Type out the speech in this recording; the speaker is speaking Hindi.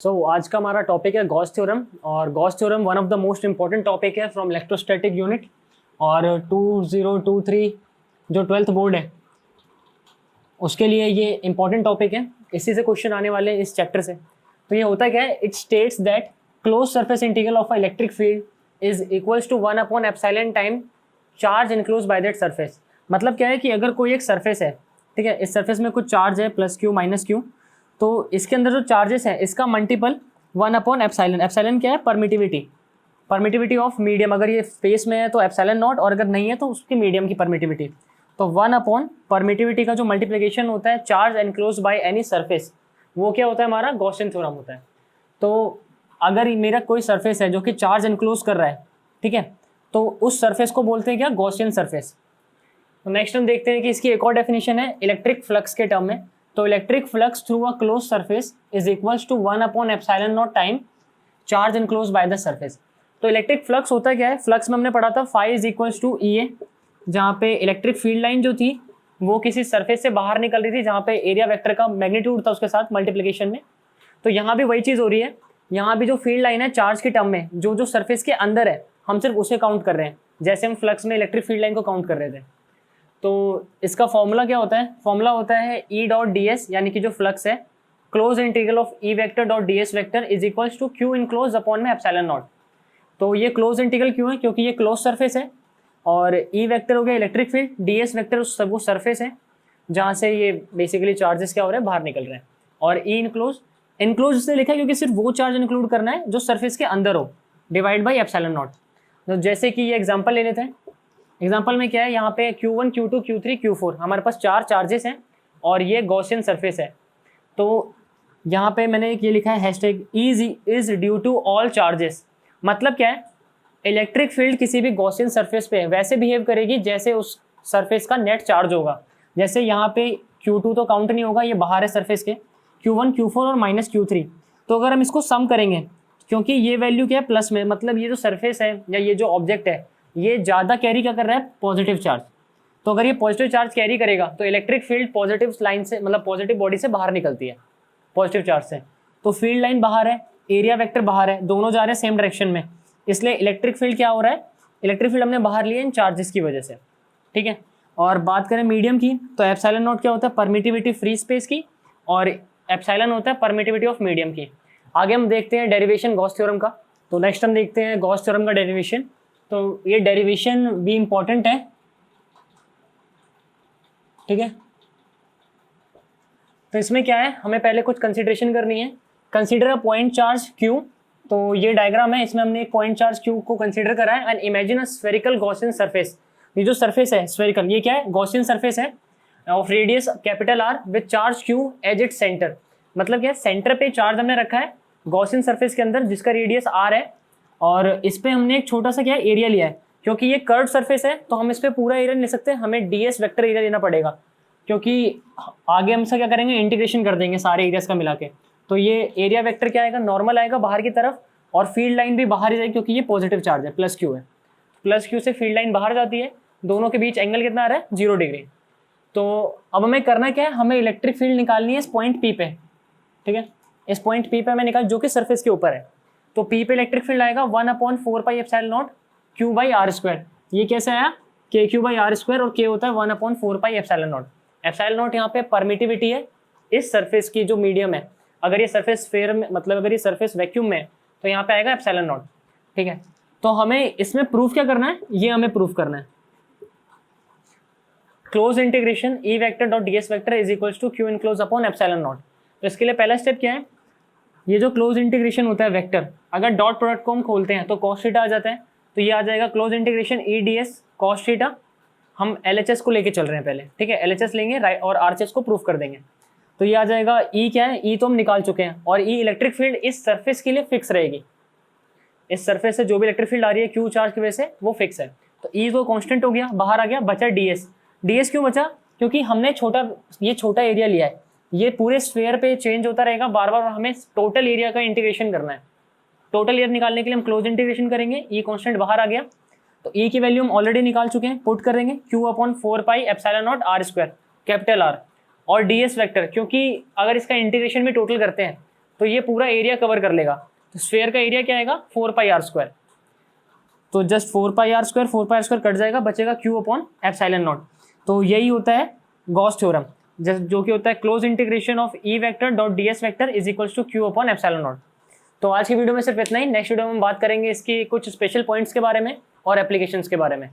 आज का हमारा टॉपिक है गॉस थ्योरम। और Gauss theorem one of the most important topic है फ्रॉम इलेक्ट्रोस्टैटिक यूनिट। और 2023 जो 12th बोर्ड है उसके लिए ये इंपॉर्टेंट टॉपिक है। इसी से क्वेश्चन आने वाले हैं इस चैप्टर से। तो ये होता क्या है, it states that close surface integral of electric field is equals to 1/एप्सिलॉन time charge enclose by that surface. मतलब क्या है कि अगर कोई एक सरफेस है, ठीक है, इस सरफेस में कुछ चार्ज है प्लस क्यू माइनस क्यू, तो इसके अंदर जो चार्जेस हैं इसका मल्टीपल 1/एप्सिलॉन। एप्सिलॉन क्या है? Permittivity of medium. अगर ये स्पेस में है तो एप्सिलॉन नॉट, और अगर नहीं है तो उसकी मीडियम की परमिटिविटी। तो 1/परमिटिविटी का जो मल्टीप्लिकेशन होता है charge enclose by any surface, वो क्या होता है? हमारा गॉसियन थ्योरम होता है। तो अगर मेरा कोई सरफेस है जो कि चार्ज एनक्लोज कर रहा है, ठीक है, तो उस सरफेस को बोलते हैं क्या? Gaussian surface. तो नेक्स्ट हम देखते हैं कि इसकी एक और डेफिनेशन है इलेक्ट्रिक फ्लक्स के टर्म में। तो electric flux through a close surface is equals to 1/एप्सिलॉन not time charge enclose by the surface. तो इलेक्ट्रिक फ्लक्स होता क्या है? फ्लक्स में हमने पढ़ा था phi is equals to E A, जहाँ पे इलेक्ट्रिक फील्ड लाइन जो थी वो किसी सरफेस से बाहर निकल रही थी, जहाँ पे एरिया वेक्टर का मैग्नीट्यूड था उसके साथ मल्टीप्लिकेशन में। तो यहाँ भी वही चीज़ हो रही है। यहाँ भी जो फील्ड लाइन है चार्ज के टर्म में, जो जो सरफेस के अंदर है, हम सिर्फ उसे काउंट कर रहे हैं, जैसे हम फ्लक्स में इलेक्ट्रिक फील्ड लाइन को काउंट कर रहे थे। तो इसका फॉर्मूला क्या होता है? फॉर्मूला होता है ई डॉट डी एस, यानी कि जो फ्लक्स है close integral of E vector dot D S vector is equals to Q enclose upon में एप्सिलॉन नॉट। तो ये क्लोज इंटीग्रल क्यों है? क्योंकि ये क्लोज सरफेस है, और ई वेक्टर हो गया electric field, D S vector वो सरफेस है जहाँ से ये बेसिकली चार्जेस क्या हो रहे हैं? बाहर निकल रहे हैं। और ई इनक्लोज इसलिए लिखा है क्योंकि सिर्फ वो चार्ज इंक्लूड करना है जो सरफेस के अंदर हो, डिवाइड बाई एप्सिलॉन नॉट। तो जैसे कि ये एग्जाम्पल ले लेते हैं। एग्जाम्पल में क्या है, यहाँ पे Q1, Q2, Q3, Q4 हमारे पास 4 चार्जेस हैं और ये गॉसियन सरफेस है। तो यहाँ पे मैंने एक ये लिखा है hashtag is due to all charges. मतलब क्या है? इलेक्ट्रिक फील्ड किसी भी गॉसियन सरफेस पे वैसे बिहेव करेगी जैसे उस सरफेस का नेट चार्ज होगा। जैसे यहाँ पे Q2 तो काउंट नहीं होगा, ये बाहर है सरफेस के, Q1, Q4 और माइनस Q3। तो अगर हम इसको सम करेंगे, क्योंकि ये वैल्यू क्या है? प्लस में, मतलब ये जो सरफेस है या ये जो ऑब्जेक्ट है ये ज़्यादा कैरी क्या कर रहा है? Positive charge. तो अगर ये पॉजिटिव चार्ज कैरी करेगा तो इलेक्ट्रिक फील्ड पॉजिटिव लाइन से, मतलब पॉजिटिव बॉडी से बाहर निकलती है पॉजिटिव चार्ज से। तो फील्ड लाइन बाहर है, एरिया वेक्टर बाहर है, दोनों जा रहे हैं सेम डायरेक्शन में, इसलिए इलेक्ट्रिक फील्ड क्या हो रहा है? इलेक्ट्रिक फील्ड हमने बाहर लिए इन चार्जेस की वजह से, ठीक है। और बात करें मीडियम की, तो एप्सिलॉन नॉट क्या होता है? परमिटिविटी फ्री स्पेस की, और एप्सिलॉन होता है परमिटिविटी ऑफ मीडियम की। आगे हम देखते हैं डेरिवेशन गॉस थ्योरम का। तो नेक्स्ट हम देखते हैं गॉस थ्योरम का डेरिवेशन। तो ये डेरिवेशन भी इंपॉर्टेंट है, ठीक है। तो इसमें क्या है, हमें पहले कुछ कंसीडरेशन करनी है। Consider a point charge Q। तो ये डायग्राम है, इसमें हमने एक पॉइंट चार्ज Q को कंसीडर करा है। And imagine a spherical Gaussian surface. ये जो सरफेस है स्फेरिकल, ये क्या है? गॉसियन सरफेस है of radius capital R with charge Q as it centre. मतलब क्या है? सेंटर पे चार्ज हमने रखा है गॉसियन सरफेस के अंदर जिसका रेडियस R है, और इस पे हमने एक छोटा सा क्या एरिया लिया है। क्योंकि ये कर्व सरफेस है तो हम इस पे पूरा एरिया नहीं ले सकते, हमें ds वेक्टर एरिया लेना पड़ेगा, क्योंकि आगे हम इसका क्या करेंगे? इंटीग्रेशन कर देंगे सारे एरियाज का मिला के। तो ये एरिया वेक्टर क्या आएगा? नॉर्मल आएगा बाहर की तरफ, और फील्ड लाइन भी बाहर ही जाएगी क्योंकि ये पॉजिटिव चार्ज है, प्लस क्यू है। प्लस क्यू से फील्ड लाइन बाहर जाती है, दोनों के बीच एंगल कितना आ रहा है? 0 डिग्री। तो अब हमें करना क्या है? हमें इलेक्ट्रिक फील्ड निकालनी है इस पॉइंट P पे, ठीक है। इस पॉइंट P पे हमें निकाल, जो कि सरफेस के ऊपर है। तो P पे इलेक्ट्रिक फील्ड आएगा 1/4πε0 Q/r²। ये कैसे आया? KQ/r², और K होता है 1/4πε0। एप्सिलॉन यहाँ पे परमिटिविटी है इस सरफेस की जो मीडियम है। अगर ये सरफेस स्फीयर में, मतलब अगर ये सरफेस वैक्यूम में है तो यहाँ पे आएगा एप्सिलॉन, ठीक है। तो हमें इसमें प्रूफ क्या करना है? ये हमें प्रूफ करना है close integration E vector dot D S vector is equals to Q enclose upon epsilon naught. तो इसके लिए पहला स्टेप क्या है? ये जो क्लोज इंटीग्रेशन होता है वेक्टर, अगर डॉट प्रोडक्ट को हम खोलते हैं तो कॉस थीटा आ जाता है। तो ये आ जाएगा close integration E D S cos theta. हम LHS को लेके चल रहे हैं पहले, ठीक है। LHS लेंगे राइट, और RHS को प्रूफ कर देंगे। तो ये आ जाएगा E क्या है? E तो हम निकाल चुके हैं, और E इलेक्ट्रिक फील्ड इस सरफेस के लिए फिक्स रहेगी। इस सरफेस से जो भी इलेक्ट्रिक फील्ड आ रही है Q चार्ज की वजह से वो फिक्स है। तो E तो कांस्टेंट हो गया, बाहर आ गया, बचा DS। DS क्यों बचा? क्योंकि हमने ये छोटा एरिया लिया है, ये पूरे स्फीयर पे चेंज होता रहेगा बार बार, और हमें टोटल एरिया का इंटीग्रेशन करना है। टोटल एरिया निकालने के लिए हम क्लोज इंटीग्रेशन करेंगे। E कांस्टेंट बाहर आ गया, तो E की वैल्यू हम ऑलरेडी निकाल चुके हैं, पुट कर देंगे Q/4πε0r² कैपिटल R। और ds वेक्टर, क्योंकि अगर इसका इंटीग्रेशन भी टोटल करते हैं तो ये पूरा एरिया कवर कर लेगा। तो स्फेयर का एरिया क्या आएगा 4πr²। तो जस्ट 4πr² कट जाएगा, बचेगा Q/ε0। तो यही होता है गॉस थ्योरम, जो कि होता है close integration of E vector dot ds vector is equals to Q/ε0। तो आज की वीडियो में सिर्फ इतना ही। नेक्स्ट वीडियो में हम बात करेंगे इसकी कुछ स्पेशल पॉइंट्स के बारे में और एप्लीकेशंस के बारे में।